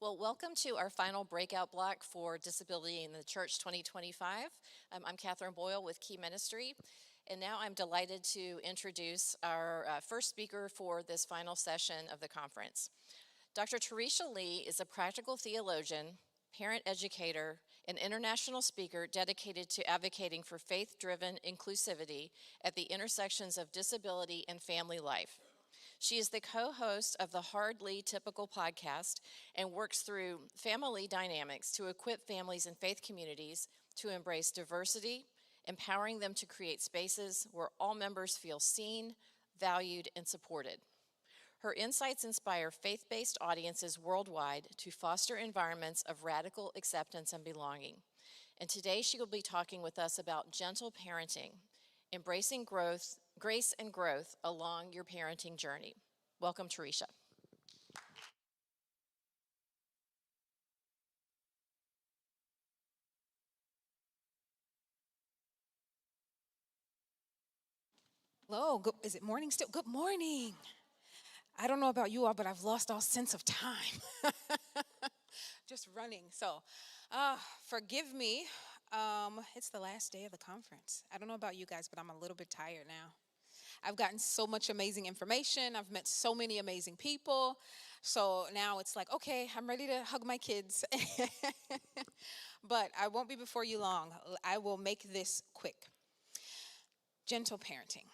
Well, welcome to our final breakout block for Disability in the Church 2025. I'm Catherine Boyle with Key Ministry, and now I'm delighted to introduce our first speaker for this final session of the conference. Dr. Terisha Lee is a practical theologian, parent educator, and international speaker dedicated to advocating for faith-driven inclusivity at the intersections of disability and family life. She is the co-host of the Hardly Typical podcast and works through family dynamics to equip families and faith communities to embrace diversity, empowering them to create spaces where all members feel seen, valued, and supported. Her insights inspire faith-based audiences worldwide to foster environments of radical acceptance and belonging. And today she will be talking with us about gentle parenting, embracing grace and growth along your parenting journey. Welcome, Terisha. Hello, is it morning still? Good morning. I don't know about you all, but I've lost all sense of time. Just running. So, forgive me. It's the last day of the conference. I don't know about you guys, but I'm a little bit tired now. I've gotten so much amazing information. I've met so many amazing people. So now it's like, okay, I'm ready to hug my kids. But I won't be before you long. I will make this quick. Gentle parenting.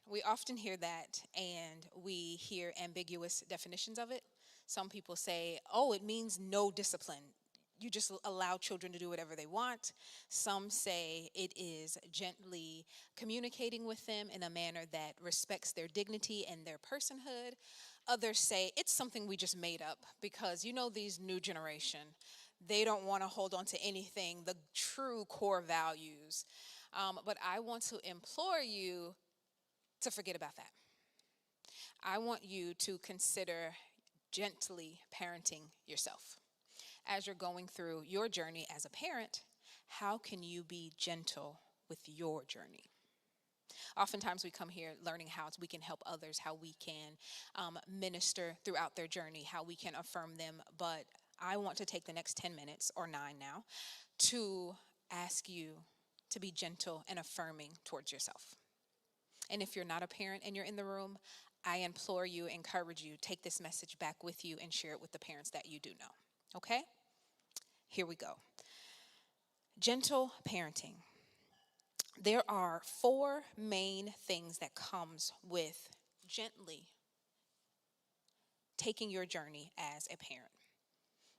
We often hear that, and we hear ambiguous definitions of it. Some people say, oh, it means no discipline. You just allow children to do whatever they want. Some say it is gently communicating with them in a manner that respects their dignity and their personhood. Others say it's something we just made up because, these new generation, they don't want to hold on to anything, the true core values. But I want to implore you to forget about that. I want you to consider gently parenting yourself. As you're going through your journey as a parent, how can you be gentle with your journey? Oftentimes we come here learning how we can help others, how we can minister throughout their journey, how we can affirm them. But I want to take the next 10 minutes, or 9 now, to ask you to be gentle and affirming towards yourself. And if you're not a parent and you're in the room, I implore you, encourage you, take this message back with you and share it with the parents that you do know. Okay? Here we go. Gentle parenting. There are 4 main things that comes with gently taking your journey as a parent.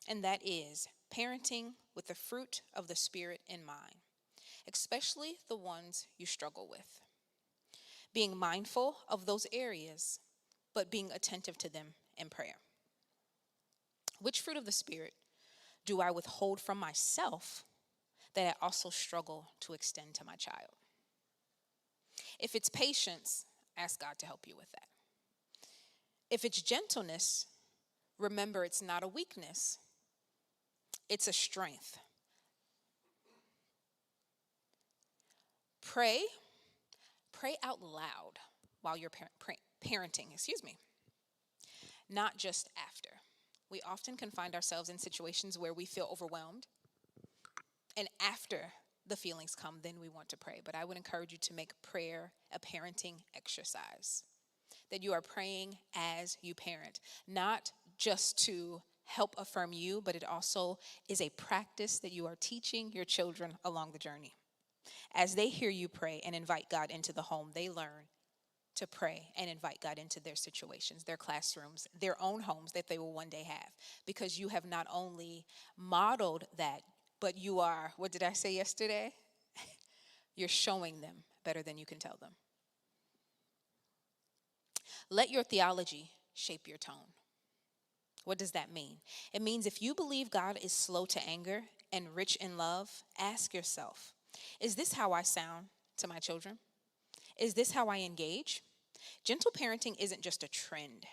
And that is parenting with the fruit of the Spirit in mind, especially the ones you struggle with. Being mindful of those areas, but being attentive to them in prayer. Which fruit of the Spirit do I withhold from myself that I also struggle to extend to my child? If it's patience, ask God to help you with that. If it's gentleness, remember it's not a weakness, it's a strength. Pray out loud while you're parenting, not just after. We often can find ourselves in situations where we feel overwhelmed, and after the feelings come, then we want to pray. But I would encourage you to make prayer a parenting exercise, that you are praying as you parent, not just to help affirm you, but it also is a practice that you are teaching your children along the journey. As they hear you pray and invite God into the home, they learn to pray and invite God into their situations, their classrooms, their own homes that they will one day have. Because you have not only modeled that, but you are, what did I say yesterday? You're showing them better than you can tell them. Let your theology shape your tone. What does that mean? It means if you believe God is slow to anger and rich in love, ask yourself, is this how I sound to my children? Is this how I engage? Gentle parenting isn't just a trend.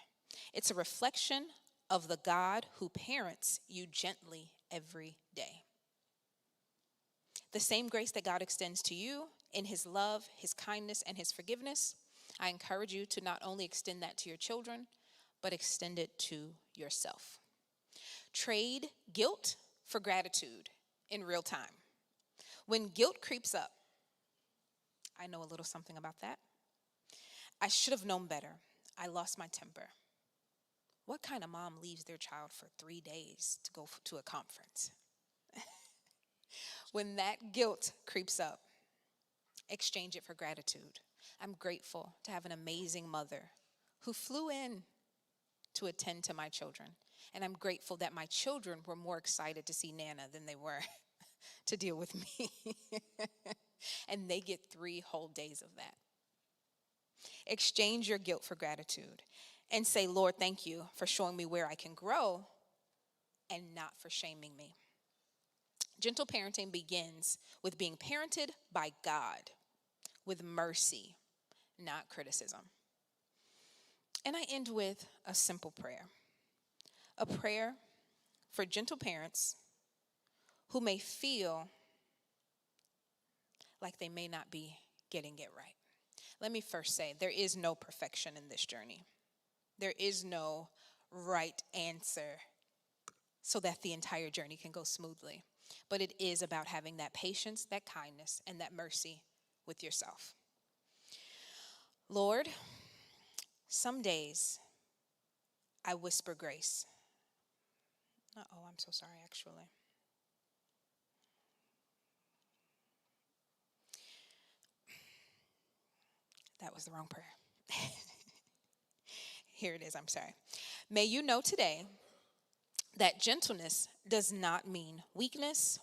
It's a reflection of the God who parents you gently every day. The same grace that God extends to you in his love, his kindness, and his forgiveness, I encourage you to not only extend that to your children, but extend it to yourself. Trade guilt for gratitude in real time. When guilt creeps up, I know a little something about that. I should have known better. I lost my temper. What kind of mom leaves their child for 3 days to go to a conference? When that guilt creeps up, exchange it for gratitude. I'm grateful to have an amazing mother who flew in to attend to my children. And I'm grateful that my children were more excited to see Nana than they were to deal with me. And they get 3 whole days of that. Exchange your guilt for gratitude and say, Lord, thank you for showing me where I can grow and not for shaming me. Gentle parenting begins with being parented by God, with mercy, not criticism. And I end with a simple prayer. A prayer for gentle parents who may feel like they may not be getting it right. Let me first say, there is no perfection in this journey. There is no right answer so that the entire journey can go smoothly. But it is about having that patience, that kindness, and that mercy with yourself. Lord, some days I whisper grace. I'm so sorry, actually. That was the wrong prayer. Here it is, I'm sorry. May you know today that gentleness does not mean weakness,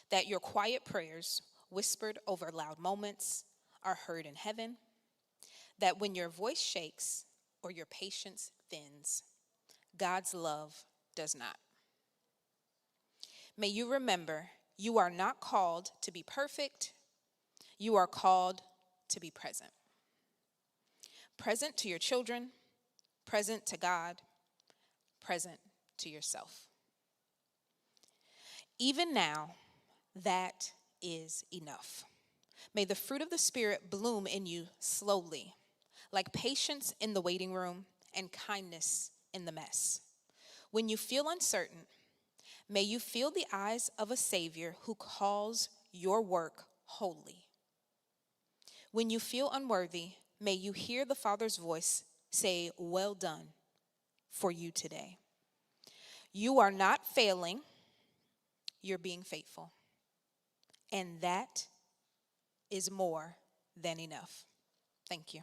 that your quiet prayers whispered over loud moments are heard in heaven, that when your voice shakes or your patience thins, God's love does not. May you remember you are not called to be perfect, you are called to be present. Present to your children, present to God, present to yourself. Even now, that is enough. May the fruit of the Spirit bloom in you slowly, like patience in the waiting room and kindness in the mess. When you feel uncertain, may you feel the eyes of a Savior who calls your work holy. When you feel unworthy, may you hear the Father's voice say, well done for you today. You are not failing, you're being faithful. And that is more than enough. Thank you.